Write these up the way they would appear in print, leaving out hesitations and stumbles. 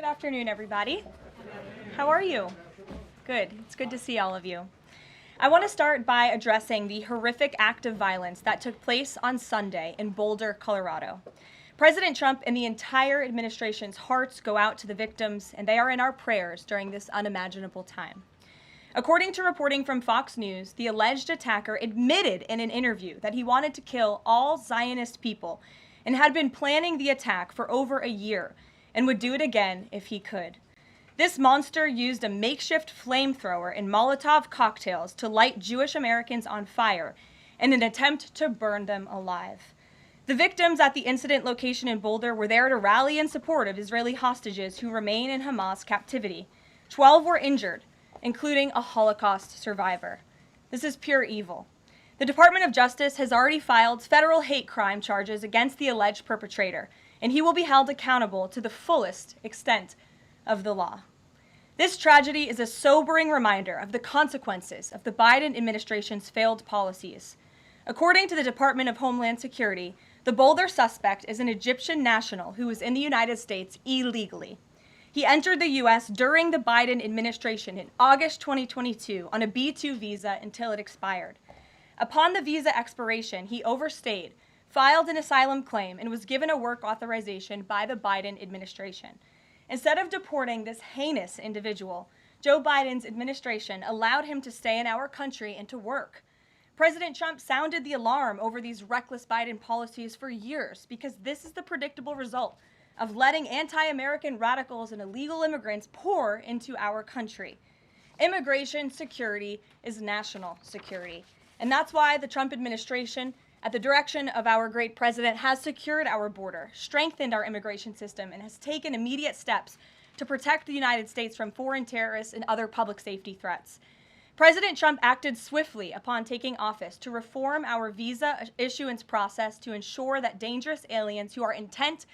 Good afternoon, everybody. How are you? Good. It's good to see all of you. I want to start by addressing the horrific act of violence that took place on Sunday in Boulder, Colorado. President Trump and the entire administration's hearts go out to the victims, and they are in our prayers during this unimaginable time. According to reporting from Fox News, the alleged attacker admitted in an interview that he wanted to kill all Zionist people and had been planning the attack for over a year and would do it again if he could. This monster used a makeshift flamethrower and Molotov cocktails to light Jewish Americans on fire in an attempt to burn them alive. The victims at the incident location in Boulder were there to rally in support of Israeli hostages who remain in Hamas captivity. 12 were injured, including a Holocaust survivor. This is pure evil. The Department of Justice has already filed federal hate crime charges against the alleged perpetrator, and he will be held accountable to the fullest extent of the law. This tragedy is a sobering reminder of the consequences of the Biden administration's failed policies. According to the Department of Homeland Security, the Boulder suspect is an Egyptian national who was in the United States illegally. He entered the U.S. during the Biden administration in August 2022 on a B-2 visa until it expired. Upon the visa expiration, he overstayed, filed an asylum claim, and was given a work authorization by the Biden administration. Instead of deporting this heinous individual, Joe Biden's administration allowed him to stay in our country and to work. President Trump sounded the alarm over these reckless Biden policies for years because this is the predictable result of letting anti-American radicals and illegal immigrants pour into our country. Immigration security is national security. And that's why the Trump administration, at the direction of our great president, has secured our border, strengthened our immigration system, and has taken immediate steps to protect the United States from foreign terrorists and other public safety threats. President Trump acted swiftly upon taking office to reform our visa issuance process to ensure that dangerous aliens who are intent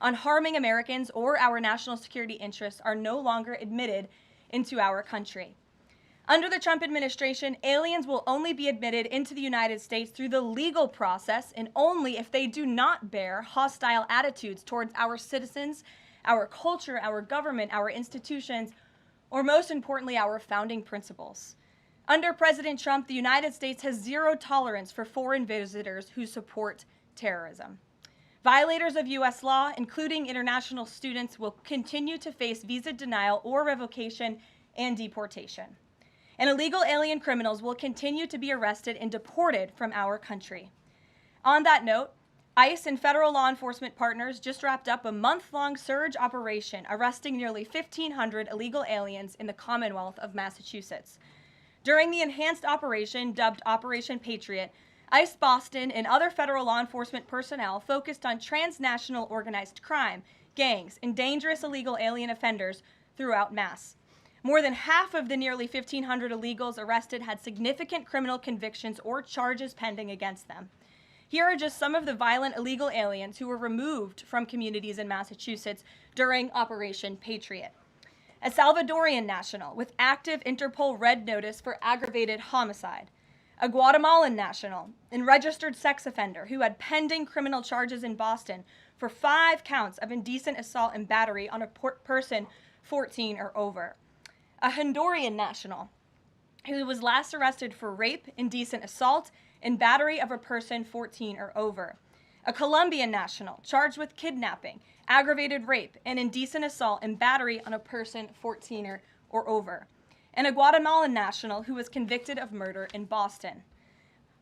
on harming Americans or our national security interests are no longer admitted into our country. Under the Trump administration, aliens will only be admitted into the United States through the legal process and only if they do not bear hostile attitudes towards our citizens, our culture, our government, our institutions, or most importantly, our founding principles. Under President Trump, the United States has zero tolerance for foreign visitors who support terrorism. Violators of U.S. law, including international students, will continue to face visa denial or revocation and deportation. And illegal alien criminals will continue to be arrested and deported from our country. On that note, ICE and federal law enforcement partners just wrapped up a month-long surge operation arresting nearly 1,500 illegal aliens in the Commonwealth of Massachusetts. During the enhanced operation, dubbed Operation Patriot, ICE Boston and other federal law enforcement personnel focused on transnational organized crime, gangs, and dangerous illegal alien offenders throughout Mass. More than half of the nearly 1,500 illegals arrested had significant criminal convictions or charges pending against them. Here are just some of the violent illegal aliens who were removed from communities in Massachusetts during Operation Patriot. A Salvadorian national with active Interpol red notice for aggravated homicide. A Guatemalan national and registered sex offender who had pending criminal charges in Boston for 5 counts of indecent assault and battery on a person 14 or over. A Honduran national who was last arrested for rape, indecent assault, and battery of a person 14 or over. A Colombian national charged with kidnapping, aggravated rape, and indecent assault and battery on a person 14 or over. And a Guatemalan national who was convicted of murder in Boston.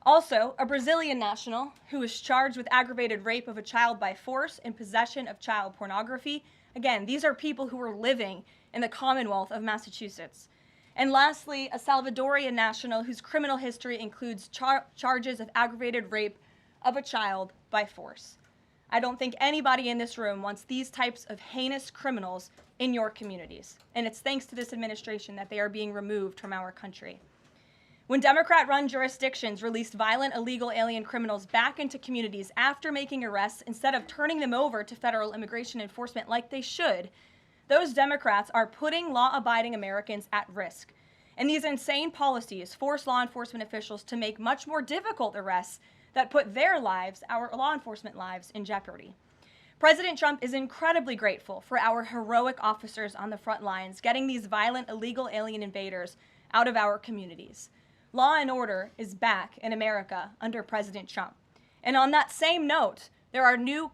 Also, a Brazilian national who was charged with aggravated rape of a child by force and possession of child pornography. Again, these are people who were living in the Commonwealth of Massachusetts. And lastly, a Salvadorian national whose criminal history includes charges of aggravated rape of a child by force. I don't think anybody in this room wants these types of heinous criminals in your communities. And it's thanks to this administration that they are being removed from our country. When Democrat-run jurisdictions released violent illegal alien criminals back into communities after making arrests instead of turning them over to federal immigration enforcement like they should, those Democrats are putting law-abiding Americans at risk. And these insane policies force law enforcement officials to make much more difficult arrests that put their lives, our law enforcement lives, in jeopardy. President Trump is incredibly grateful for our heroic officers on the front lines, getting these violent, illegal alien invaders out of our communities. Law and order is back in America under President Trump. And on that same note, there are new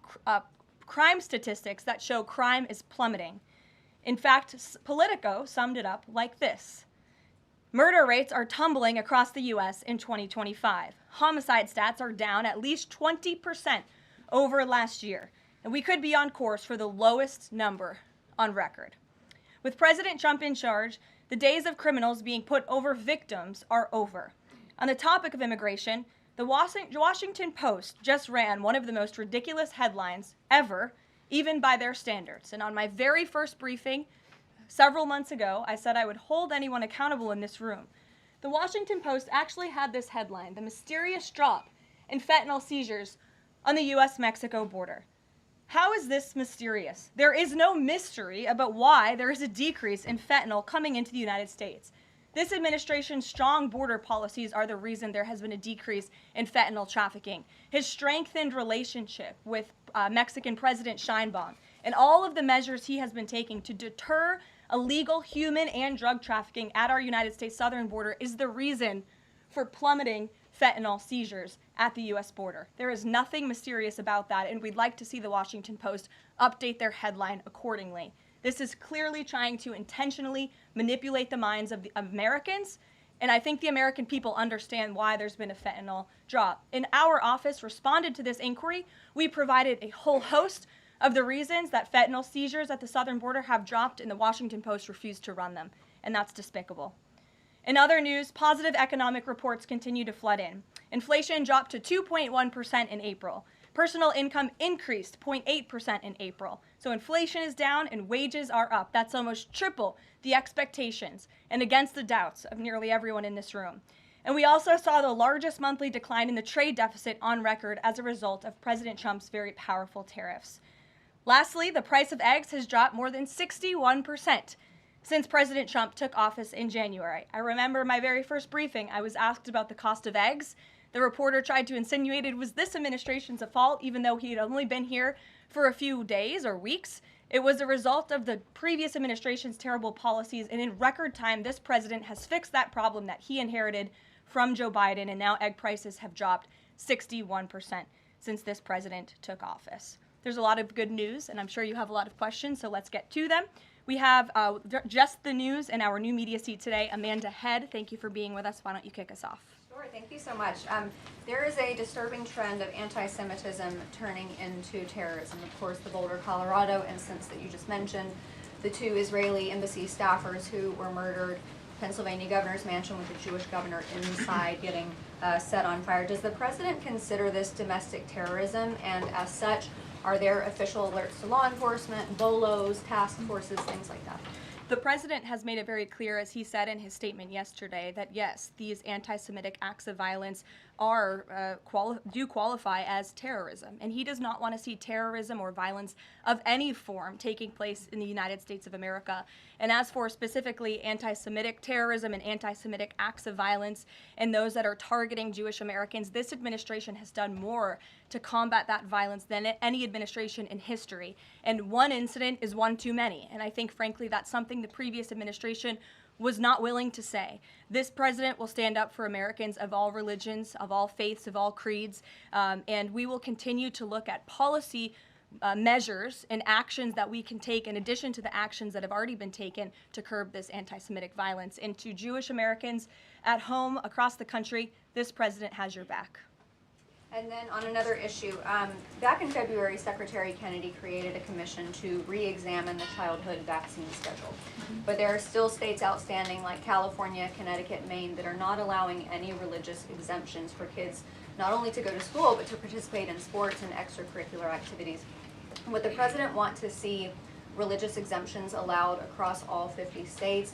crime statistics that show crime is plummeting. In fact, Politico summed it up like this. Murder rates are tumbling across the U.S. in 2025. Homicide stats are down at least 20% over last year, and we could be on course for the lowest number on record. With President Trump in charge, the days of criminals being put over victims are over. On the topic of immigration, the Washington Post just ran one of the most ridiculous headlines ever, even by their standards. And on my very first briefing, several months ago, I said I would hold anyone accountable in this room. The Washington Post actually had this headline, "The Mysterious Drop in Fentanyl Seizures on the U.S.-Mexico Border." How is this mysterious? There is no mystery about why there is a decrease in fentanyl coming into the United States. This administration's strong border policies are the reason there has been a decrease in fentanyl trafficking. His strengthened relationship with Mexican President Sheinbaum and all of the measures he has been taking to deter illegal human and drug trafficking at our United States southern border is the reason for plummeting fentanyl seizures at the U.S. border. There is nothing mysterious about that, and we'd like to see the Washington Post update their headline accordingly. This is clearly trying to intentionally manipulate the minds of the Americans, and I think the American people understand why there's been a fentanyl drop. In our office responded to this inquiry. We provided a whole host of the reasons that fentanyl seizures at the southern border have dropped, and the Washington Post refused to run them, and that's despicable. In other news, positive economic reports continue to flood in. Inflation dropped to 2.1% in April. Personal income increased 0.8% in April. So inflation is down and wages are up. That's almost triple the expectations and against the doubts of nearly everyone in this room. And we also saw the largest monthly decline in the trade deficit on record as a result of President Trump's very powerful tariffs. Lastly, the price of eggs has dropped more than 61% since President Trump took office in January. I remember my very first briefing, I was asked about the cost of eggs. The reporter tried to insinuate it was this administration's fault, even though he had only been here for a few days or weeks. It was a result of the previous administration's terrible policies, and in record time, this president has fixed that problem that he inherited from Joe Biden, and now egg prices have dropped 61% since this president took office. There's a lot of good news, and I'm sure you have a lot of questions, so let's get to them. We have just the news in our new media seat today. Amanda Head, thank you for being with us. Why don't you kick us off? Sure, thank you so much. There is a disturbing trend of anti-Semitism turning into terrorism. Of course, the Boulder, Colorado instance that you just mentioned, the 2 Israeli embassy staffers who were murdered, Pennsylvania governor's mansion with the Jewish governor inside getting set on fire. Does the president consider this domestic terrorism, and as such, are there official alerts to law enforcement, BOLOs, task forces, things like that? The president has made it very clear, as he said in his statement yesterday, that yes, these anti-Semitic acts of violence are do qualify as terrorism, and he does not want to see terrorism or violence of any form taking place in the United States of America. And as for specifically anti-Semitic terrorism and anti-Semitic acts of violence and those that are targeting Jewish Americans, this administration has done more to combat that violence than any administration in history. And one incident is one too many, and I think frankly that's something the previous administration was not willing to say. This president will stand up for Americans of all religions, of all faiths, of all creeds, and we will continue to look at policy measures and actions that we can take in addition to the actions that have already been taken to curb this anti-Semitic violence. And to Jewish Americans at home, across the country, this president has your back. And then on another issue, back in February, Secretary Kennedy created a commission to re-examine the childhood vaccine schedule. But there are still states outstanding like California, Connecticut, Maine that are not allowing any religious exemptions for kids not only to go to school but to participate in sports and extracurricular activities. Would the president want to see religious exemptions allowed across all 50 states?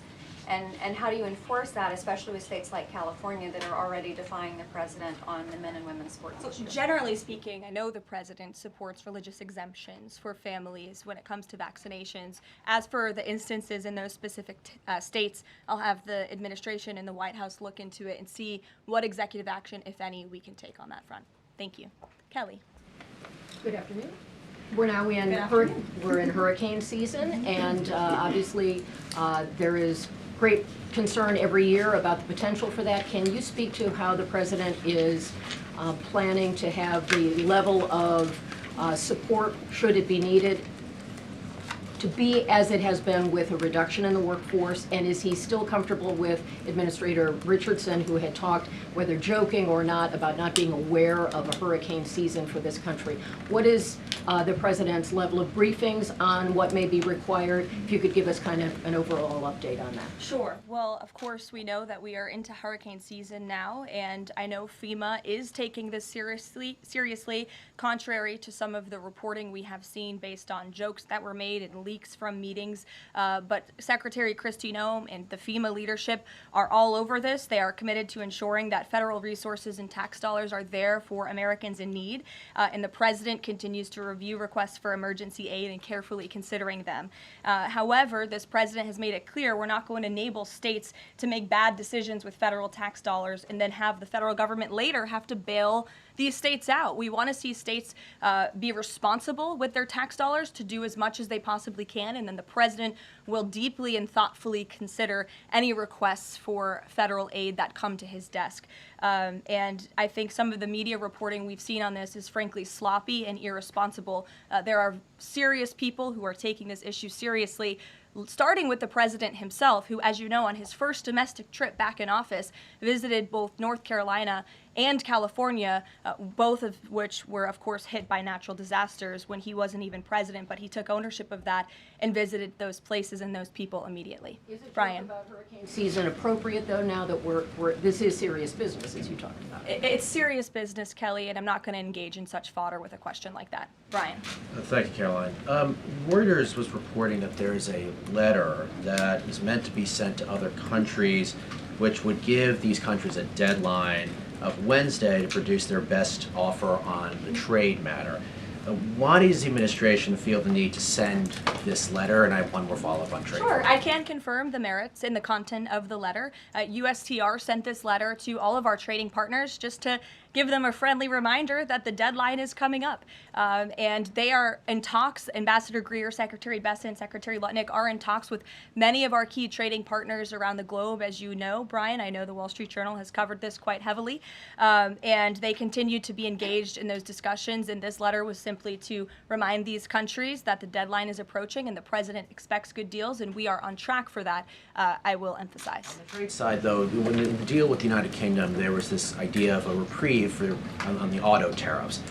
And how do you enforce that, especially with states like California that are already defying the president on the men and women's sports issue? Generally speaking, I know the president supports religious exemptions for families when it comes to vaccinations. As for the instances in those specific states, I'll have the administration and the White House look into it and see what executive action, if any, we can take on that front. Thank you. Kelly. Good afternoon. We're now in hurricane season, and obviously there is great concern every year about the potential for that. Can you speak to how the president is planning to have the level of support, should it be needed, to be as it has been with a reduction in the workforce? And is he still comfortable with Administrator Richardson, who had talked, whether joking or not, about not being aware of a hurricane season for this country? What is the president's level of briefings on what may be required? If you could give us kind of an overall update on that. Sure. Well, of course, we know that we are into hurricane season now, and I know FEMA is taking this seriously, contrary to some of the reporting we have seen based on jokes that were made and leaks from meetings. But Secretary Kristi Noem and the FEMA leadership are all over this. They are committed to ensuring that federal resources and tax dollars are there for Americans in need, and the president continues to review requests for emergency aid and carefully considering them. However, this president has made it clear we're not going to enable states to make bad decisions with federal tax dollars and then have the federal government later have to bail these states out. We want to see states be responsible with their tax dollars to do as much as they possibly can, and then the president will deeply and thoughtfully consider any requests for federal aid that come to his desk. And I think some of the media reporting we've seen on this is frankly sloppy and irresponsible. There are serious people who are taking this issue seriously, starting with the president himself, who, as you know, on his first domestic trip back in office, visited both North Carolina and California, both of which were, of course, hit by natural disasters when he wasn't even president, but he took ownership of that and visited those places and those people immediately. Is it Brian? about hurricane season appropriate, though, now that this is serious business, as you talked about? It's serious business, Kelly, and I'm not going to engage in such fodder with a question like that. Brian? Thank you, Caroline. Reuters was reporting that there is a letter that is meant to be sent to other countries, which would give these countries a deadline of Wednesday to produce their best offer on the trade matter. Why does the administration feel the need to send this letter? And I have one more follow-up on trade. Sure, I can confirm the merits and the content of the letter. USTR sent this letter to all of our trading partners just to give them a friendly reminder that the deadline is coming up. And they are in talks. Ambassador Greer, Secretary Bessent, Secretary Lutnick are in talks with many of our key trading partners around the globe. As you know, Brian, I know the Wall Street Journal has covered this quite heavily. And they continue to be engaged in those discussions. And this letter was simply to remind these countries that the deadline is approaching and the president expects good deals, and we are on track for that, I will emphasize. On the trade side, though, when the deal with the United Kingdom, there was this idea of a reprieve on the auto tariffs.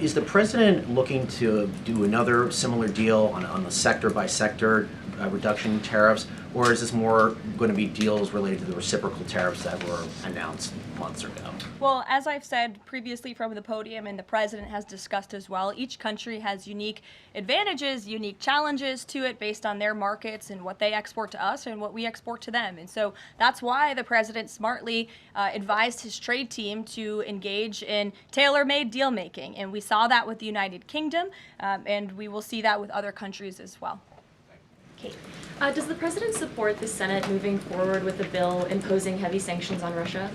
Is the president looking to do another similar deal on the sector-by-sector reduction in tariffs, or is this more going to be deals related to the reciprocal tariffs that were announced months ago? Well, as I've said previously from the podium, and the president has discussed as well, each country has unique advantages, unique challenges to it based on their markets and what they export to us and what we export to them. And so that's why the president smartly advised his trade team to engage in tailor-made deal making. And we saw that with the United Kingdom, and we will see that with other countries as well. Kate. Does the president support the Senate moving forward with a bill imposing heavy sanctions on Russia?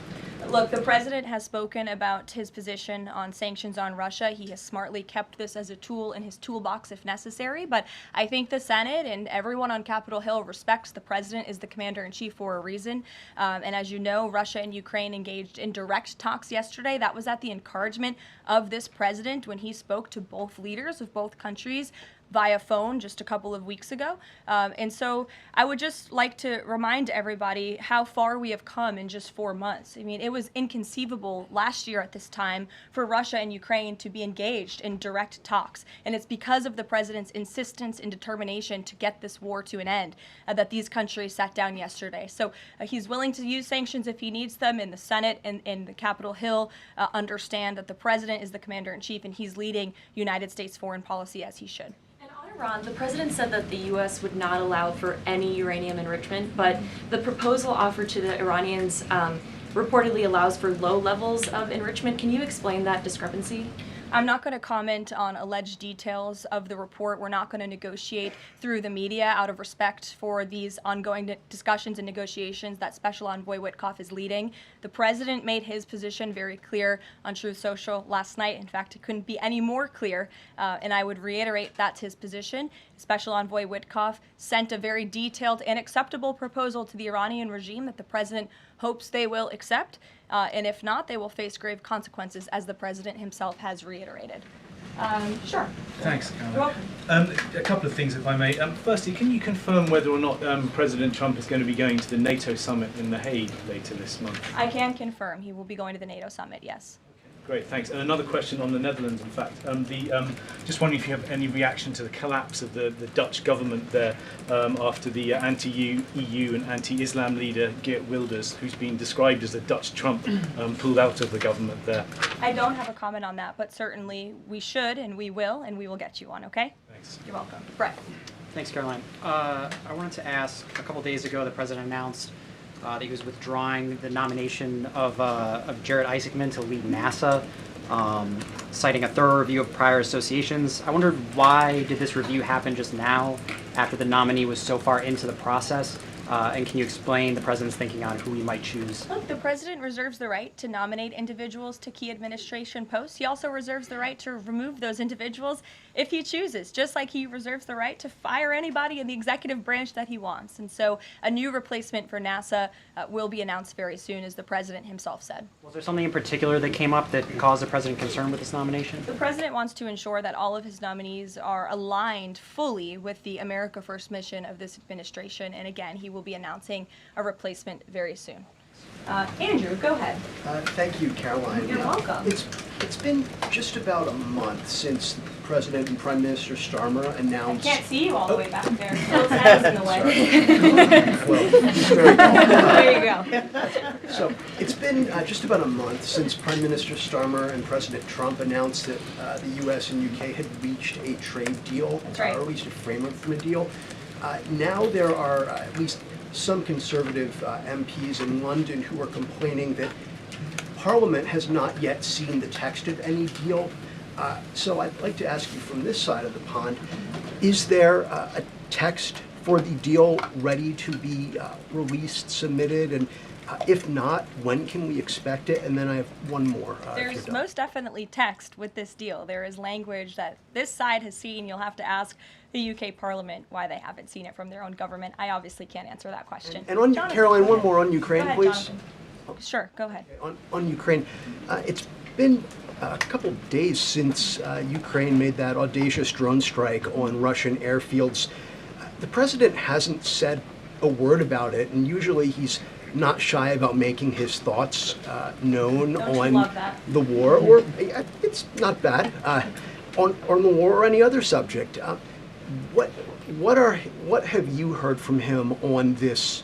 Look, the president has spoken about his position on sanctions on Russia. He has smartly kept this as a tool in his toolbox if necessary, but I think the Senate and everyone on Capitol Hill respects the president as the commander-in-chief for a reason. And as you know, Russia and Ukraine engaged in direct talks yesterday. That was at the encouragement of this president when he spoke to both leaders of both countries via phone just a couple of weeks ago. And so I would just like to remind everybody how far we have come in just 4 months. I mean, it was inconceivable last year at this time for Russia and Ukraine to be engaged in direct talks. And it's because of the president's insistence and determination to get this war to an end that these countries sat down yesterday. So he's willing to use sanctions if he needs them, and the Senate and the Capitol Hill understand that the president is the commander-in-chief and he's leading United States foreign policy as he should. Iran, the president said that the U.S. would not allow for any uranium enrichment, but the proposal offered to the Iranians reportedly allows for low levels of enrichment. Can you explain that discrepancy? I'm not going to comment on alleged details of the report. We're not going to negotiate through the media out of respect for these ongoing discussions and negotiations that Special Envoy Witkoff is leading. The president made his position very clear on Truth Social last night. In fact, it couldn't be any more clear, and I would reiterate that's his position. Special Envoy Witkoff sent a very detailed and acceptable proposal to the Iranian regime that the president hopes they will accept, and if not, they will face grave consequences, as the president himself has reiterated. Sure. Thanks, Caroline. You're welcome. A couple of things, if I may. Firstly, can you confirm whether or not President Trump is going to be going to the NATO summit in The Hague later this month? I can confirm he will be going to the NATO summit, yes. Great, thanks. And another question on the Netherlands, in fact. Just wondering if you have any reaction to the collapse of the Dutch government there after the anti-EU and anti-Islam leader Geert Wilders, who's been described as the Dutch Trump, pulled out of the government there. I don't have a comment on that, but certainly we should and we will get you on, okay? Thanks. You're welcome. Brett. Thanks, Caroline. I wanted to ask, a couple days ago, the president announced that he was withdrawing the nomination of Jared Isaacman to lead NASA, citing a thorough review of prior associations. I wondered, why did this review happen just now, after the nominee was so far into the process? And can you explain the president's thinking on who he might choose? Look, the president reserves the right to nominate individuals to key administration posts. He also reserves the right to remove those individuals if he chooses, just like he reserves the right to fire anybody in the executive branch that he wants. And so a new replacement for NASA will be announced very soon, as the president himself said. Was there something in particular that came up that caused the president concern with this nomination? The president wants to ensure that all of his nominees are aligned fully with the America First mission of this administration. And again, he will be announcing a replacement very soon. Andrew, go ahead. Thank you, Caroline. You're welcome. It's been just about a month since President and Prime Minister Starmer announced... I can't see you all the way back there. Those hands in the way. Well, very well. There you go. So it's been just about a month since Prime Minister Starmer and President Trump announced that the U.S. and U.K. had reached a trade deal, That's right. or at least a framework for a deal. Now there are at least some conservative MPs in London who are complaining that Parliament has not yet seen the text of any deal. So I'd like to ask you from this side of the pond, is there a text for the deal ready to be released, submitted, and if not, when can we expect it? And then I have one more. There's most definitely text with this deal. There is language that this side has seen. You'll have to ask the UK Parliament why they haven't seen it from their own government. I obviously can't answer that question. And on Jonathan, Caroline, go one ahead. more on Ukraine, Go ahead, please. Jonathan. Sure, go ahead. On Ukraine, it's been a couple days since Ukraine made that audacious drone strike on Russian airfields. The president hasn't said a word about it, and usually he's not shy about making his thoughts known Don't you on love that? the war, or it's not bad, on the war or any other subject. What have you heard from him on this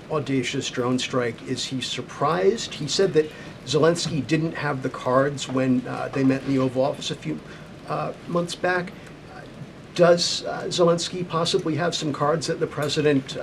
audacious drone strike? Is he surprised? He said that Zelensky didn't have the cards when they met in the Oval Office a few months back. Does Zelensky possibly have some cards that the president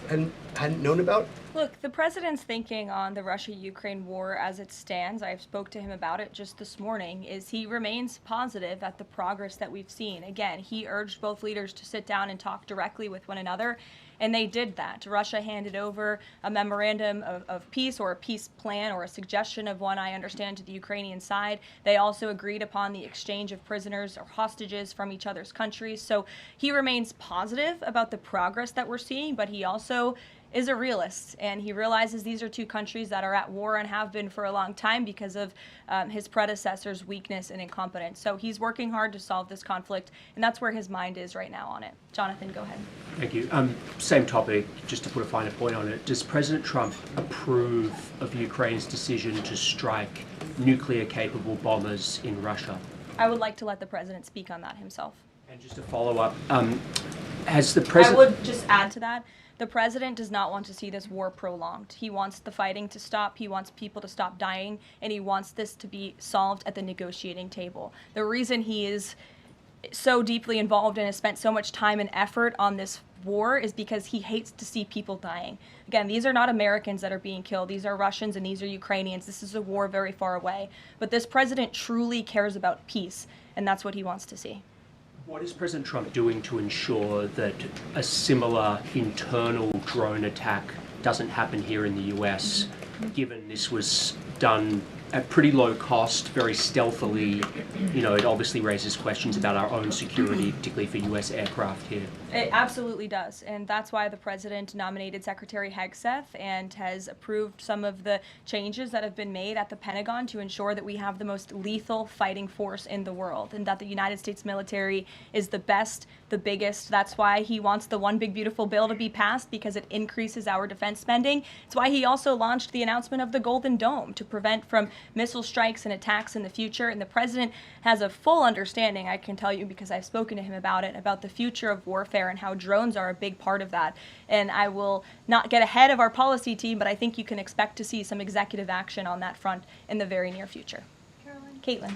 hadn't known about? Look, the president's thinking on the Russia-Ukraine war as it stands, I spoke to him about it just this morning, is he remains positive at the progress that we've seen. Again, he urged both leaders to sit down and talk directly with one another, and they did that. Russia handed over a memorandum of peace, or a peace plan, or a suggestion of one, I understand, to the Ukrainian side. They also agreed upon the exchange of prisoners or hostages from each other's countries. So he remains positive about the progress that we're seeing, but he also is a realist, and he realizes these are two countries that are at war and have been for a long time because of his predecessor's weakness and incompetence. So he's working hard to solve this conflict, and that's where his mind is right now on it. Jonathan, go ahead. Thank you. Same topic, just to put a finer point on it. Does President Trump approve of Ukraine's decision to strike nuclear-capable bombers in Russia? I would like to let the president speak on that himself. And just to follow up, has the president... I would just add to that. The president does not want to see this war prolonged. He wants the fighting to stop, he wants people to stop dying, and he wants this to be solved at the negotiating table. The reason he is so deeply involved and has spent so much time and effort on this war is because he hates to see people dying. Again, these are not Americans that are being killed. These are Russians and these are Ukrainians. This is a war very far away. But this president truly cares about peace, and that's what he wants to see. What is President Trump doing to ensure that a similar internal drone attack doesn't happen here in the US, given this was done at pretty low cost, very stealthily? You know, it obviously raises questions about our own security, particularly for US aircraft here. It absolutely does, and that's why the president nominated Secretary Hegseth and has approved some of the changes that have been made at the Pentagon to ensure that we have the most lethal fighting force in the world, and that the United States military is the best, the biggest. That's why he wants the One Big Beautiful Bill to be passed, because it increases our defense spending. It's why he also launched the announcement of the Golden Dome to prevent from missile strikes and attacks in the future, and the president has a full understanding, I can tell you because I've spoken to him about it, about the future of warfare and how drones are a big part of that. And I will not get ahead of our policy team, but I think you can expect to see some executive action on that front in the very near future. Caitlin.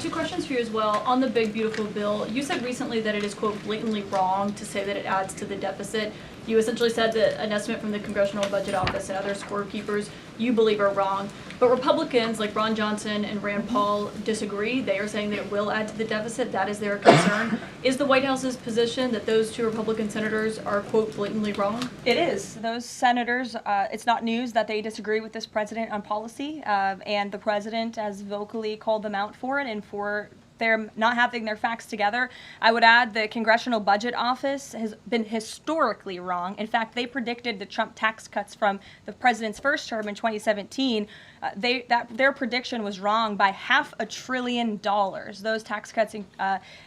Two questions for you as well. On the Big Beautiful Bill, you said recently that it is, quote, blatantly wrong to say that it adds to the deficit. You essentially said that an estimate from the Congressional Budget Office and other scorekeepers you believe are wrong. But Republicans like Ron Johnson and Rand Paul disagree. They are saying that it will add to the deficit. That is their concern. Is the White House's position that those two Republican senators are, quote, blatantly wrong? It is. Those senators, it's not news that they disagree with this president on policy, and the president has vocally called them out for it and for they're not having their facts together. I would add the Congressional Budget Office has been historically wrong. In fact, they predicted the Trump tax cuts from the president's first term in 2017. Their prediction was wrong by $500 billion. Those tax cuts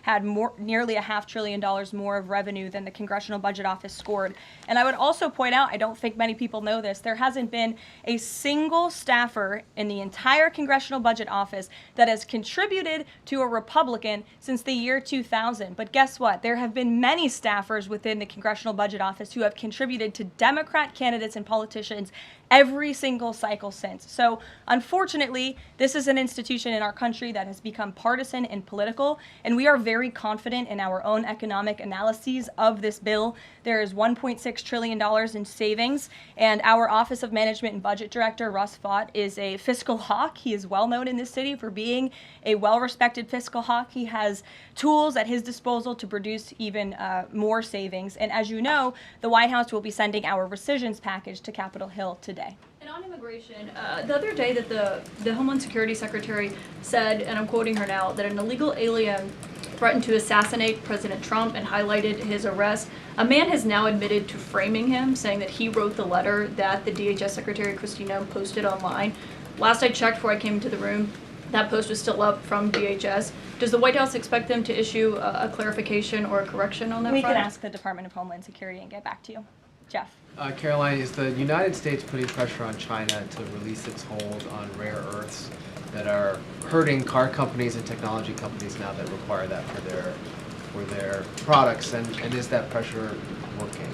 had nearly $500 billion more of revenue than the Congressional Budget Office scored. And I would also point out, I don't think many people know this, there hasn't been a single staffer in the entire Congressional Budget Office that has contributed to a Republican since the year 2000. But guess what? There have been many staffers within the Congressional Budget Office who have contributed to Democrat candidates and politicians every single cycle since. So unfortunately, this is an institution in our country that has become partisan and political, and we are very confident in our own economic analyses of this bill. There is $1.6 trillion in savings, and our Office of Management and Budget Director, Russ Vought, is a fiscal hawk. He is well known in this city for being a well-respected fiscal hawk. He has tools at his disposal to produce even more savings. And as you know, the White House will be sending our rescissions package to Capitol Hill today. And on immigration, the other day that the Homeland Security Secretary said, and I'm quoting her now, that an illegal alien threatened to assassinate President Trump and highlighted his arrest. A man has now admitted to framing him, saying that he wrote the letter that the DHS Secretary Kristi Noem posted online. Last I checked before I came into the room, that post was still up from DHS. Does the White House expect them to issue a clarification or a correction on that front? We can ask the Department of Homeland Security and get back to you. Jeff. Karoline, is the United States putting pressure on China to release its hold on rare earths that are hurting car companies and technology companies now that require that for their products, and is that pressure working?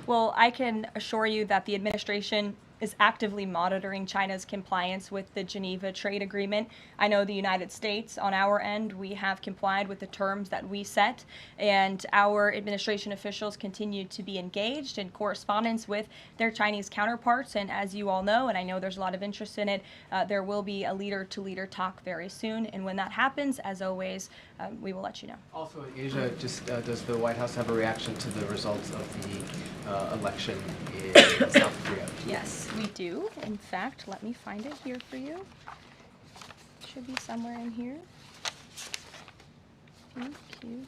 Well, I can assure you that the administration is actively monitoring China's compliance with the Geneva Trade Agreement. I know the United States, on our end, we have complied with the terms that we set, and our administration officials continue to be engaged in correspondence with their Chinese counterparts. And as you all know, and I know there's a lot of interest in it, there will be a leader-to-leader talk very soon. And when that happens, as always, we will let you know. Also in Asia, does the White House have a reaction to the results of the election in South Korea? Yes, we do. In fact, let me find it here for you. Should be somewhere in here. Thank you.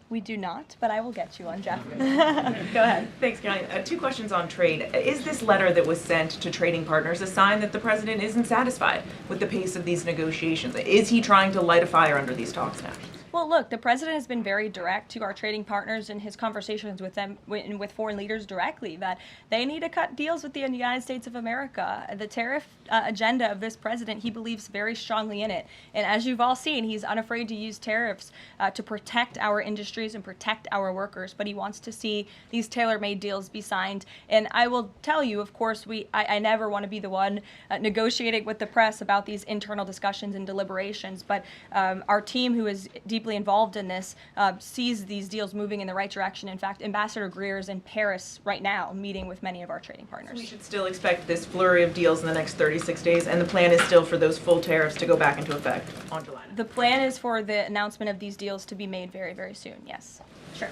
We do not, but I will get you one, Jeff. Go ahead. Thanks, Karoline. Two questions on trade. Is this letter that was sent to trading partners a sign that the president isn't satisfied with the pace of these negotiations? Is he trying to light a fire under these talks now? Well, look, the president has been very direct to our trading partners in his conversations with them, with foreign leaders directly, that they need to cut deals with the United States of America. The tariff agenda of this president, he believes very strongly in it. And as you've all seen, he's unafraid to use tariffs to protect our industries and protect our workers. But he wants to see these tailor-made deals be signed. And I will tell you, of course, I never want to be the one negotiating with the press about these internal discussions and deliberations. But our team, who is deeply deeply involved in this, sees these deals moving in the right direction. In fact, Ambassador Greer is in Paris right now meeting with many of our trading partners. So we should still expect this flurry of deals in the next 36 days, and the plan is still for those full tariffs to go back into effect on July 9th. The plan is for the announcement of these deals to be made very, very soon, yes. Sure.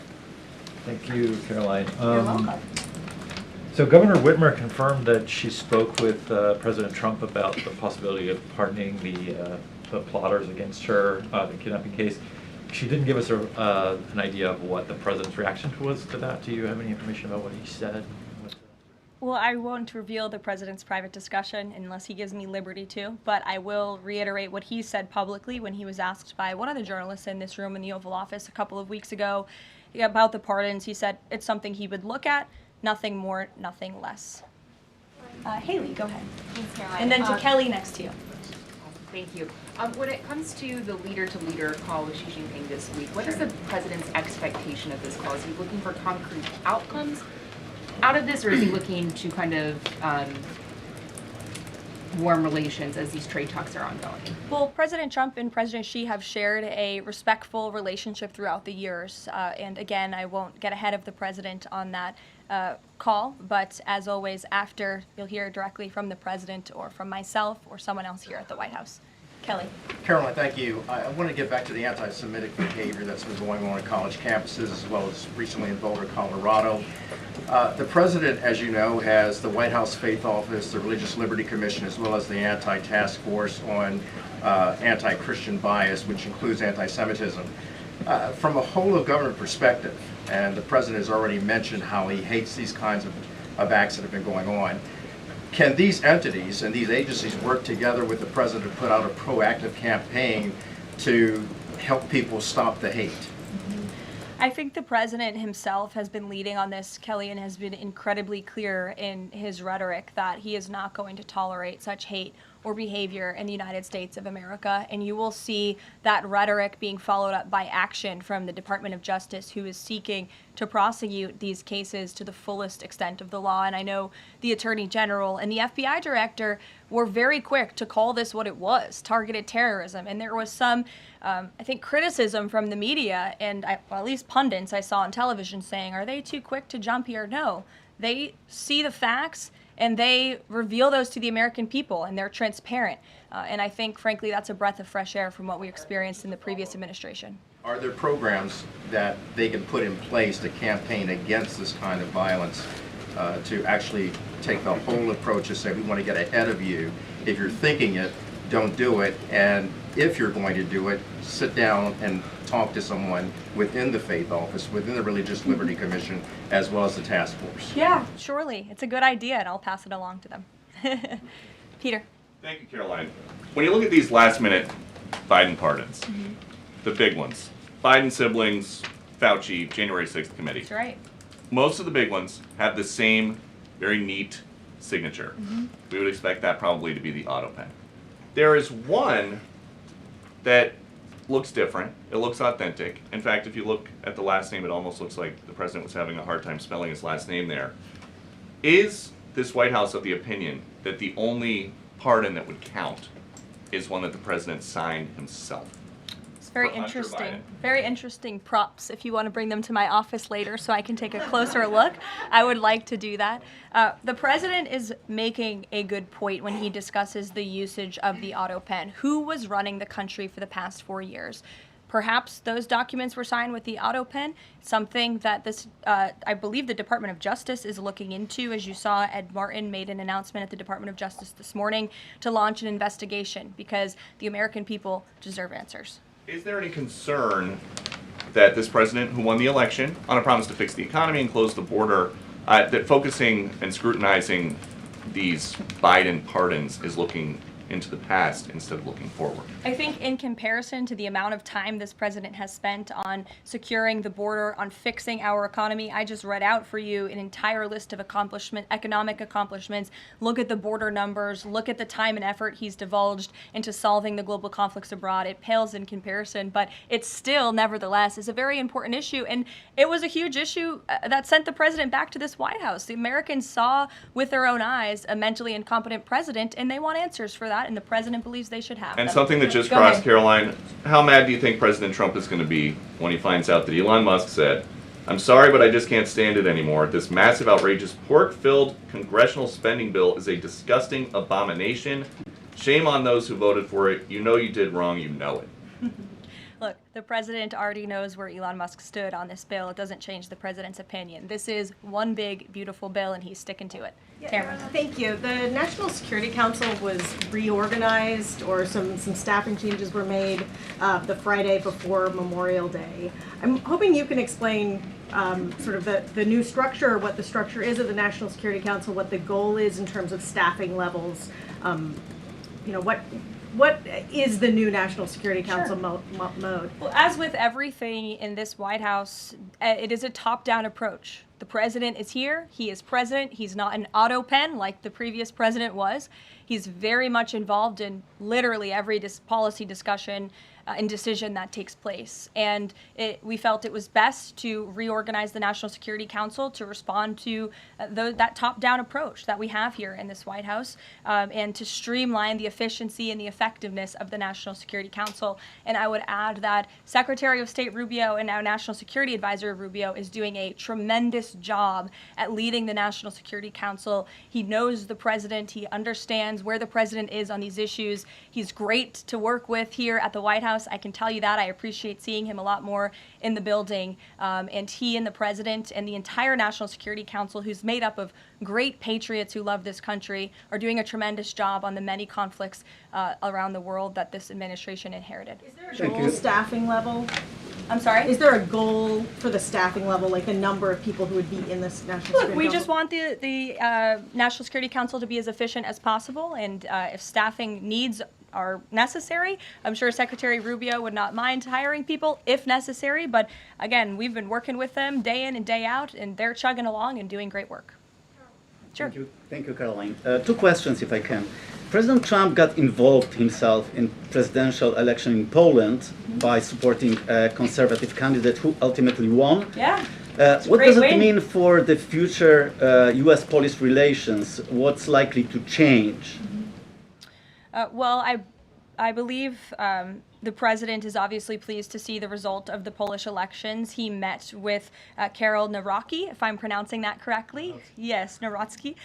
Thank you, Caroline. You're welcome. So Governor Whitmer confirmed that she spoke with President Trump about the possibility of pardoning the plotters against her, the kidnapping case. She didn't give us an idea of what the president's reaction was to that. Do you have any information about what he said? Well, I won't reveal the president's private discussion unless he gives me liberty to, but I will reiterate what he said publicly when he was asked by one of the journalists in this room in the Oval Office a couple of weeks ago about the pardons. He said it's something he would look at, nothing more, nothing less. Haley, go ahead. Thanks, Caroline. And then to Kelly next to you. Thank you. When it comes to the leader-to-leader call with Xi Jinping this week, what is the president's expectation of this call? Is he looking for concrete outcomes out of this, or is he looking to kind of warm relations as these trade talks are ongoing? Well, President Trump and President Xi have shared a respectful relationship throughout the years. And again, I won't get ahead of the president on that call, but as always, after, you'll hear directly from the president or from myself or someone else here at the White House. Kelly. Caroline, thank you. I want to get back to the anti-Semitic behavior that's been going on college campuses as well as recently in Boulder, Colorado. The president, as you know, has the White House Faith Office, the Religious Liberty Commission, as well as the Anti-Task Force on Anti-Christian Bias, which includes anti-Semitism. From a whole of government perspective, and the president has already mentioned how he hates these kinds of acts that have been going on, can these entities and these agencies work together with the president to put out a proactive campaign to help people stop the hate? I think the president himself has been leading on this, Kelly, and has been incredibly clear in his rhetoric that he is not going to tolerate such hate or behavior in the United States of America. And you will see that rhetoric being followed up by action from the Department of Justice, who is seeking to prosecute these cases to the fullest extent of the law. And I know the Attorney General and the FBI Director were very quick to call this what it was, targeted terrorism. And there was some, I think, criticism from the media and well, at least pundits I saw on television saying, are they too quick to jump here? No, they see the facts and they reveal those to the American people, and they're transparent. And I think, frankly, that's a breath of fresh air from what we experienced in the previous administration. Are there programs that they can put in place to campaign against this kind of violence, to actually take the whole approach and say, we want to get ahead of you. If you're thinking it, don't do it. And if you're going to do it, sit down and talk to someone within the Faith Office, within the Religious Liberty Commission, as well as the task force. Yeah, surely. It's a good idea, and I'll pass it along to them. Peter. Thank you, Caroline. When you look at these last-minute Biden pardons, the big ones, Biden siblings, Fauci, January 6th committee. That's right. Most of the big ones have the same very neat signature. We would expect that probably to be the auto pen. There is one that looks different. It looks authentic. In fact, if you look at the last name, it almost looks like the president was having a hard time spelling his last name there. Is this White House of the opinion that the only pardon that would count is one that the president signed himself? It's very For Hunter interesting. Biden. Very interesting props. If you want to bring them to my office later so I can take a closer look, I would like to do that. The president is making a good point when he discusses the usage of the auto pen. Who was running the country for the past 4 years? Perhaps those documents were signed with the auto pen, something that this, I believe the Department of Justice is looking into. As you saw, Ed Martin made an announcement at the Department of Justice this morning to launch an investigation because the American people deserve answers. Is there any concern that this president, who won the election on a promise to fix the economy and close the border, that focusing and scrutinizing these Biden pardons is looking into the past instead of looking forward? I think in comparison to the amount of time this president has spent on securing the border, on fixing our economy, I just read out for you an entire list of economic accomplishments. Look at the border numbers, look at the time and effort he's divulged into solving the global conflicts abroad. It pales in comparison, but it still, nevertheless, is a very important issue. And it was a huge issue that sent the president back to this White House. The Americans saw with their own eyes a mentally incompetent president, and they want answers for that. that, and the president believes they should have And them. something that just Go crossed ahead. Caroline, how mad do you think President Trump is going to be when he finds out that Elon Musk said, "I'm sorry, but I just can't stand it anymore. This massive, outrageous, pork-filled congressional spending bill is a disgusting abomination. Shame on those who voted for it. You know you did wrong. You know it." Look, the president already knows where Elon Musk stood on this bill. It doesn't change the president's opinion. This is one big, beautiful bill, and he's sticking to it. Tamara. Thank you. The National Security Council was reorganized, or some staffing changes were made the Friday before Memorial Day. I'm hoping you can explain sort of the new structure, what the structure is of the National Security Council, what the goal is in terms of staffing levels. What is the new National Security Council mode? Well, as with everything in this White House, it is a top-down approach. The president is here. He is president. He's not an auto pen like the previous president was. He's very much involved in literally every policy discussion and decision that takes place. And we felt it was best to reorganize the National Security Council to respond to that top-down approach that we have here in this White House, and to streamline the efficiency and the effectiveness of the National Security Council. And I would add that Secretary of State Rubio and now National Security Advisor Rubio is doing a tremendous job at leading the National Security Council. He knows the president. He understands where the president is on these issues. He's great to work with here at the White House. I can tell you that. I appreciate seeing him a lot more in the building. And he and the president and the entire National Security Council, who's made up of great patriots who love this country, are doing a tremendous job on the many conflicts around the world that this administration inherited. Is there a goal staffing level? I'm sorry? Is there a goal for the staffing level, like the number of people who would be in this National Security Look, we Council? just want the National Security Council to be as efficient as possible, and if staffing needs are necessary, I'm sure Secretary Rubio would not mind hiring people if necessary, but again, we've been working with them day in and day out, and they're chugging along and doing great work. Sure. Thank you, Caroline. Two questions, if I can. President Trump got involved himself in presidential election in Poland by supporting a conservative candidate who ultimately won. Yeah. What does it mean for the future U.S.-Polish relations? What's likely to change? Well, I believe the president is obviously pleased to see the result of the Polish elections. He met with Karol Nawrocki, if I'm pronouncing that correctly. Yes, Nawrocki.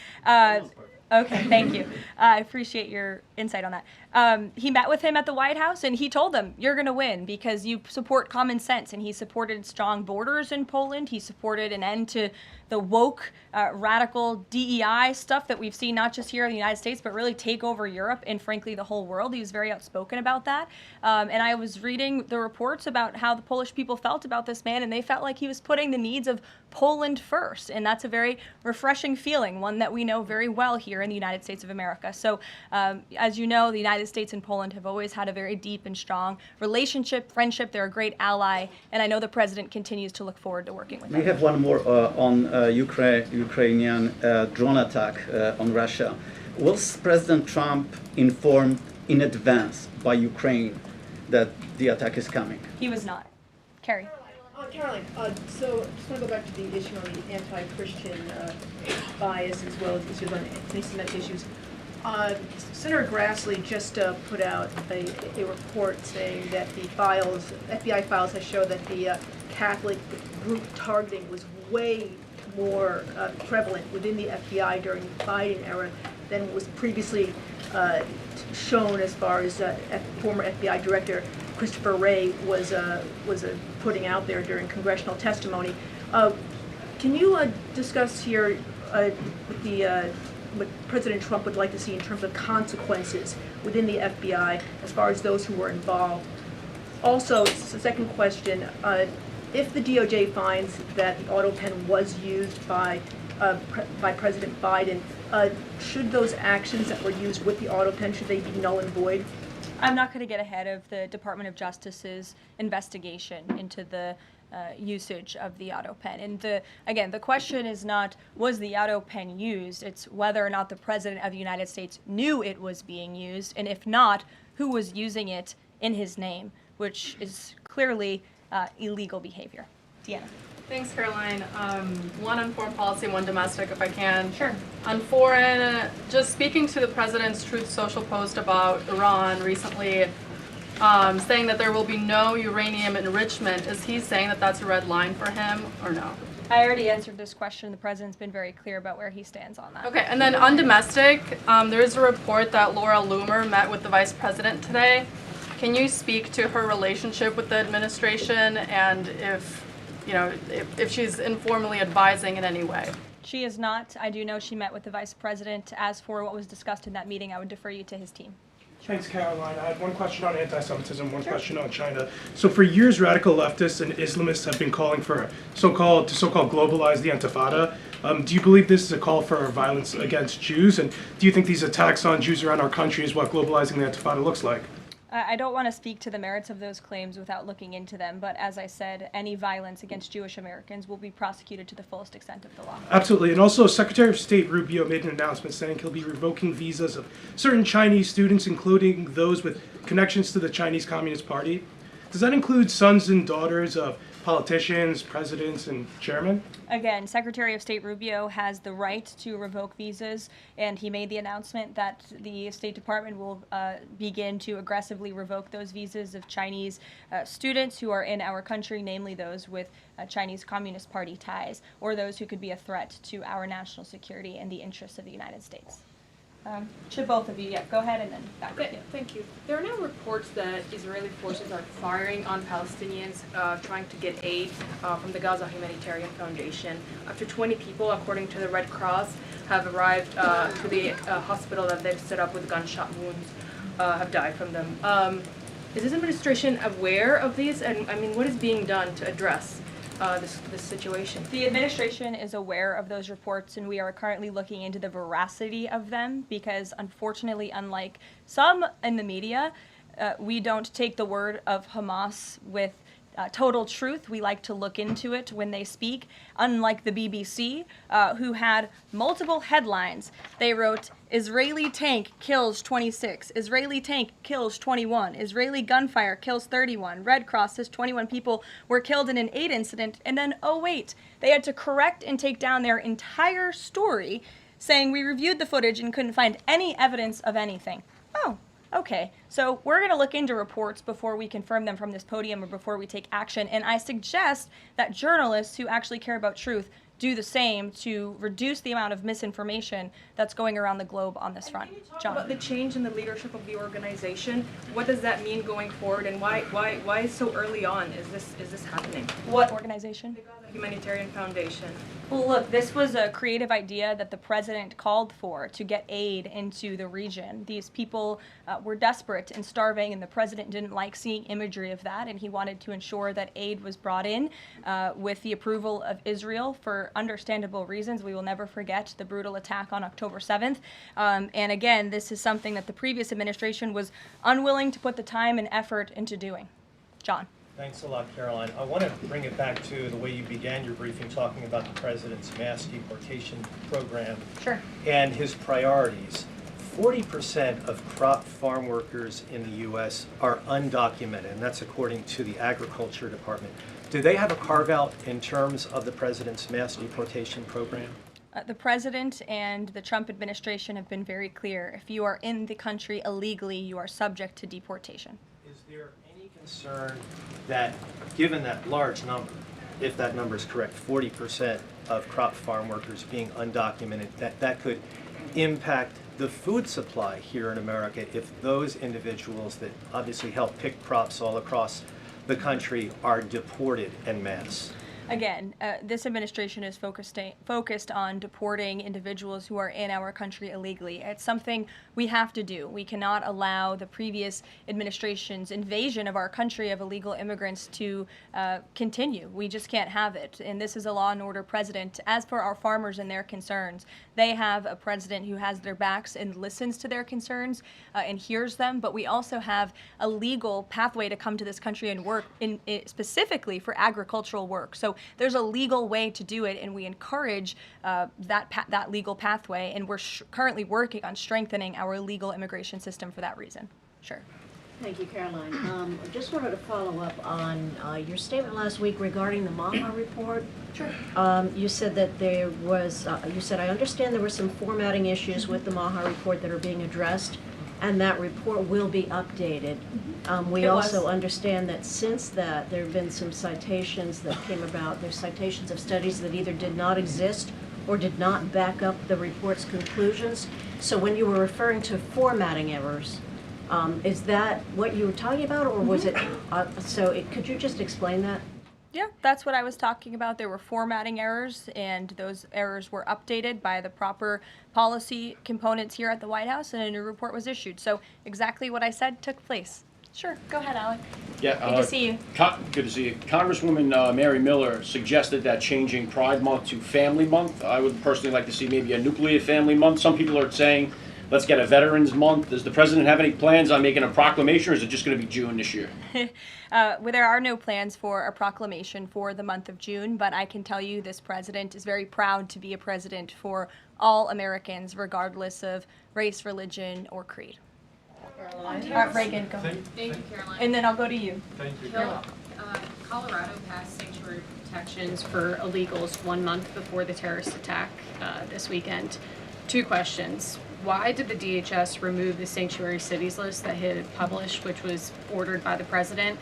Okay, thank you. I appreciate your insight on that. He met with him at the White House, and he told them, you're going to win because you support common sense. And he supported strong borders in Poland. He supported an end to the woke, radical DEI stuff that we've seen not just here in the United States, but really take over Europe and, frankly, the whole world. He was very outspoken about that. And I was reading the reports about how the Polish people felt about this man, and they felt like he was putting the needs of Poland first. And that's a very refreshing feeling, one that we know very well here in the United States of America. So, as you know, the United States and Poland have always had a very deep and strong relationship, friendship. They're a great ally, and I know the president continues to look forward to working with them. We have one more on Ukrainian drone attack on Russia. Was President Trump informed in advance by Ukraine that the attack is coming? He was not. Carrie. Caroline, so just want to go back to the issue on the anti-Christian bias as well as issues on anti-Semitic issues. Senator Grassley just put out a report saying that the FBI files have shown that the Catholic group targeting was way more prevalent within the FBI during the Biden era than was previously shown, as far as former FBI Director Christopher Wray was putting out there during congressional testimony. Can you discuss here what President Trump would like to see in terms of consequences within the FBI as far as those who were involved? Also, the second question, if the DOJ finds that the auto pen was used by President Biden, should those actions that were used with the auto pen, should they be null and void? I'm not going to get ahead of the Department of Justice's investigation into the usage of the auto pen. And again, the question is not, was the auto pen used? It's whether or not the President of the United States knew it was being used, and if not, who was using it in his name, which is clearly illegal behavior. Deanna. Thanks, Caroline. One on foreign policy, one domestic, if I can. Sure. On foreign, just speaking to the president's Truth Social post about Iran recently, saying that there will be no uranium enrichment. Is he saying that that's a red line for him, or no? I already answered this question. The president's been very clear about where he stands on that. Okay, and then on domestic, there is a report that Laura Loomer met with the vice president today. Can you speak to her relationship with the administration and if she's informally advising in any way? She is not. I do know she met with the vice president. As for what was discussed in that meeting, I would defer you to his team. Thanks, Caroline. I had one question on anti-Semitism, one question on China. So for years, radical leftists and Islamists have been calling for so-called globalize the Intifada. Do you believe this is a call for violence against Jews? And do you think these attacks on Jews around our country is what globalizing the Intifada looks like? I don't want to speak to the merits of those claims without looking into them, but as I said, any violence against Jewish Americans will be prosecuted to the fullest extent of the law. Absolutely. And also, Secretary of State Rubio made an announcement saying he'll be revoking visas of certain Chinese students, including those with connections to the Chinese Communist Party. Does that include sons and daughters of politicians, presidents, and chairmen? Again, Secretary of State Rubio has the right to revoke visas, and he made the announcement that the State Department will begin to aggressively revoke those visas of Chinese students who are in our country, namely those with Chinese Communist Party ties, or those who could be a threat to our national security and the interests of the United States. To both of you, yeah, go ahead and then back to you. Thank you. There are now reports that Israeli forces are firing on Palestinians trying to get aid from the Gaza Humanitarian Foundation. Up to 20 people, according to the Red Cross, have arrived to the hospital that they've set up with gunshot wounds, have died from them. Is this administration aware of these? And I mean, what is being done to address this situation? The administration is aware of those reports, and we are currently looking into the veracity of them because, unfortunately, unlike some in the media, we don't take the word of Hamas with total truth. We like to look into it when they speak, unlike the BBC, who had multiple headlines. They wrote, Israeli tank kills 26, Israeli tank kills 21, Israeli gunfire kills 31, Red Cross says 21 people were killed in an aid incident, and then, oh wait, they had to correct and take down their entire story, saying we reviewed the footage and couldn't find any evidence of anything. Oh. Okay, so we're going to look into reports before we confirm them from this podium or before we take action, and I suggest that journalists who actually care about truth do the same to reduce the amount of misinformation that's going around the globe on this front. John. About the change in the leadership of the organization, what does that mean going forward, and why so early on is this happening? What organization? The Gaza Humanitarian Foundation. Well, look, this was a creative idea that the president called for to get aid into the region. These people were desperate and starving, and the president didn't like seeing imagery of that, and he wanted to ensure that aid was brought in with the approval of Israel for understandable reasons. We will never forget the brutal attack on October 7th. And again, this is something that the previous administration was unwilling to put the time and effort into doing. John. Thanks a lot, Caroline. I want to bring it back to the way you began your briefing, talking about the president's mass deportation program and his priorities. 40% of crop farm workers in the U.S. are undocumented, and that's according to the Agriculture Department. Do they have a carve-out in terms of the president's mass deportation program? The president and the Trump administration have been very clear. If you are in the country illegally, you are subject to deportation. Is there any concern that, given that large number, if that number is correct, 40% of crop farm workers being undocumented, that could impact the food supply here in America if those individuals that obviously help pick crops all across the country are deported en masse? Again, this administration is focused on deporting individuals who are in our country illegally. It's something we have to do. We cannot allow the previous administration's invasion of our country of illegal immigrants to continue. We just can't have it. And this is a law and order president. As for our farmers and their concerns, they have a president who has their backs and listens to their concerns and hears them. But we also have a legal pathway to come to this country and work specifically for agricultural work. So there's a legal way to do it, and we encourage that legal pathway, and we're currently working on strengthening our legal immigration system for that reason. Sure. Thank you, Caroline. I just wanted to follow up on your statement last week regarding the MAHA report. Sure. You said that there was, you said, I understand there were some formatting issues with the MAHA report that are being addressed, and that report will be updated. We also understand that since that, there have been some citations that came about. There's citations of studies that either did not exist or did not back up the report's conclusions. So when you were referring to formatting errors, is that what you were talking about, or was it, could you just explain that? Yeah, that's what I was talking about. There were formatting errors, and those errors were updated by the proper policy components here at the White House, and a new report was issued. So exactly what I said took place. Sure, go ahead, Alec. Yeah, good to see you. Good to see you. Congresswoman Mary Miller suggested that changing Pride Month to Family Month. I would personally like to see maybe a nuclear family month. Some people are saying, let's get a Veterans Month. Does the president have any plans on making a proclamation, or is it just going to be June this year? Well, there are no plans for a proclamation for the month of June, but I can tell you this president is very proud to be a president for all Americans, regardless of race, religion, or creed. Caroline. Reagan, go ahead. Thank you, Caroline. And then I'll go to you. Thank you. Colorado passed sanctuary protections for illegals 1 month before the terrorist attack this weekend. 2 questions. Why did the DHS remove the sanctuary cities list that it had published, which was ordered by the president?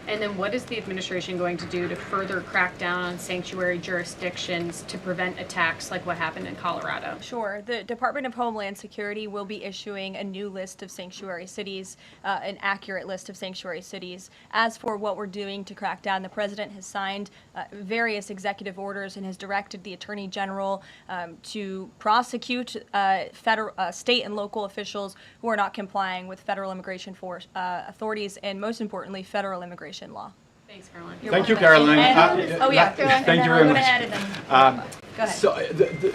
And then what is the administration going to do to further crack down on sanctuary jurisdictions to prevent attacks like what happened in Colorado? Sure. The Department of Homeland Security will be issuing a new list of sanctuary cities, an accurate list of sanctuary cities. As for what we're doing to crack down, the president has signed various executive orders and has directed the Attorney General to prosecute state and local officials who are not complying with federal immigration authorities and, most importantly, federal immigration law. Thanks, Caroline. Thank you, Caroline. Oh, yeah, Caroline. Thank you very much. Go ahead. So,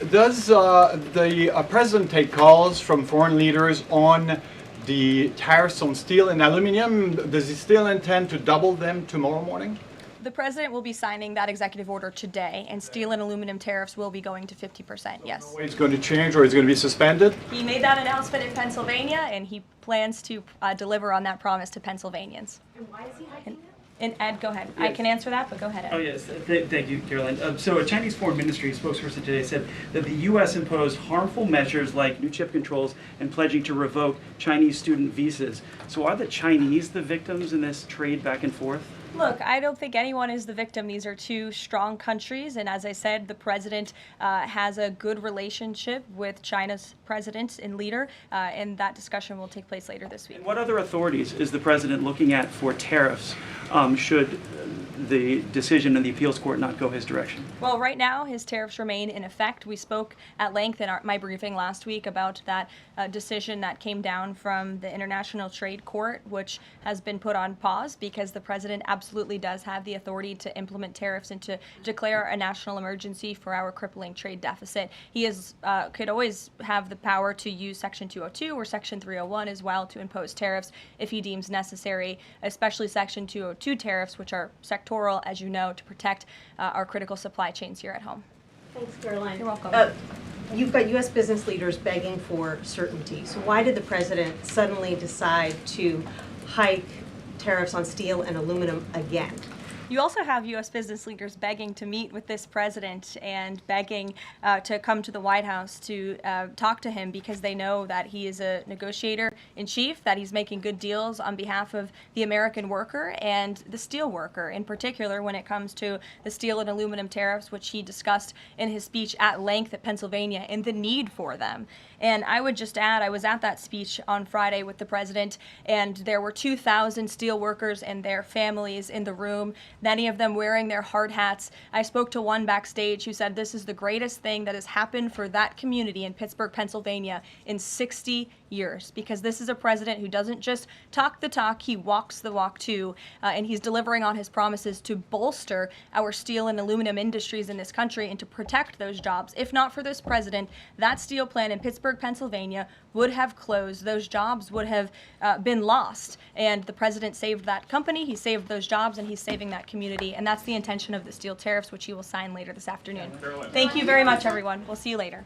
does the president take calls from foreign leaders on the tariffs on steel and aluminum? Does he still intend to double them tomorrow morning? The president will be signing that executive order today, and steel and aluminum tariffs will be going to 50%, yes. It's going to change, or it's going to be suspended? He made that announcement in Pennsylvania, and he plans to deliver on that promise to Pennsylvanians. And why is he hiking it? And Ed, go ahead. I can answer that, but go ahead, Ed. Oh, yes. Thank you, Caroline. So a Chinese Foreign Ministry spokesperson today said that the U.S. imposed harmful measures like new chip controls and pledging to revoke Chinese student visas. So are the Chinese the victims in this trade back and forth? Look, I don't think anyone is the victim. These are two strong countries, and as I said, the president has a good relationship with China's president and leader, and that discussion will take place later this week. And what other authorities is the president looking at for tariffs should the decision in the appeals court not go his direction? Well, right now, his tariffs remain in effect. We spoke at length in my briefing last week about that decision that came down from the International Trade Court, which has been put on pause because the president absolutely does have the authority to implement tariffs and to declare a national emergency for our crippling trade deficit. He could always have the power to use Section 202 or Section 301 as well to impose tariffs if he deems necessary, especially Section 202 tariffs, which are sectoral, as you know, to protect our critical supply chains here at home. Thanks, Caroline. You're welcome. You've got U.S. business leaders begging for certainty. So why did the president suddenly decide to hike tariffs on steel and aluminum again? You also have U.S. business leaders begging to meet with this president and begging to come to the White House to talk to him because they know that he is a negotiator in chief, that he's making good deals on behalf of the American worker and the steel worker, in particular when it comes to the steel and aluminum tariffs, which he discussed in his speech at length at Pennsylvania, and the need for them. And I would just add, I was at that speech on Friday with the president, and there were 2,000 steel workers and their families in the room, many of them wearing their hard hats. I spoke to one backstage who said this is the greatest thing that has happened for that community in Pittsburgh, Pennsylvania in 60 years, because this is a president who doesn't just talk the talk, he walks the walk too, and he's delivering on his promises to bolster our steel and aluminum industries in this country and to protect those jobs. If not for this president, that steel plant in Pittsburgh, Pennsylvania would have closed. Those jobs would have been lost, and the president saved that company, he saved those jobs, and he's saving that community, and that's the intention of the steel tariffs, which he will sign later this afternoon. Thank you very much, everyone. We'll see you later.